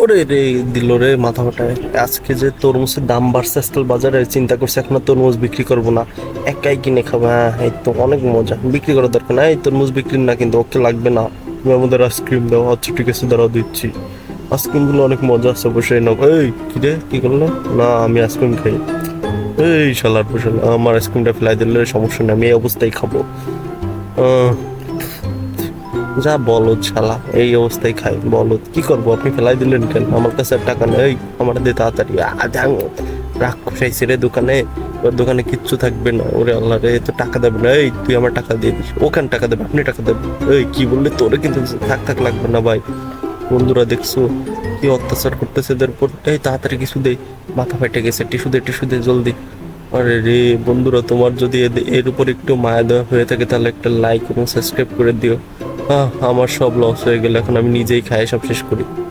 ওরে রে, দিল রে মাথা ফাটায়। আজকে যে তরমুজের দাম বাড়ছে আজকাল বাজারে, চিন্তা করছি এখন আর তরমুজ বিক্রি করবো না, একাই কিনে খাবো। হ্যাঁ, এই তো অনেক মজা, বিক্রি করার দরকার না। এই তরমুজ বিক্রি না, কিন্তু ওকে লাগবে না, তুমি আমাদের আইসক্রিম দাও। আচ্ছা ঠিক আছে, দাঁড়াও দিচ্ছি। আইসক্রিম গুলো অনেক মজা আছে, অবশ্যই নাও। এই কি রে, কি করলো? না, আমি আইসক্রিম খাই। এই শালার পোশাল, আমার আইসক্রিমটা ফেলাই দিলে সমস্যা নেই, আমি এই অবস্থায় খাবো। আহ, যা বলদ শালা, এই অবস্থায় খাই। বলদ কি করবো, আপনি ফেলাই দিলেন কেন? আমার কাছে আর টাকা নেই, আমার দিয়ে তাড়াতাড়ি। রাক্ষস আইছে রে দোকানে, ওর দোকানে কিচ্ছু থাকবে না। ওরে আল্লাহ রে, তো টাকা দেবে না। এই তুই আমার টাকা দিয়ে দিস, ওখানে টাকা দেবে, আপনি টাকা দেবেন। এই কি বললে, তোরে কিন্তু থাক থাক লাগবে না ভাই। বন্ধুরা দেখছো কি অত্যাচার করতেছে এদের উপর। এই তাড়াতাড়ি কিছু দে, মাথা ফেটে গেছে, টিস্যু দে জলদি। আরে রে বন্ধুরা, তোমার যদি এর উপর একটু মায়া দেওয়া হয়ে থাকে তাহলে একটা লাইক এবং সাবস্ক্রাইব করে দিও। আমার সব লস হয়ে গেল, এখন আমি নিজেই খাই সব শেষ করি।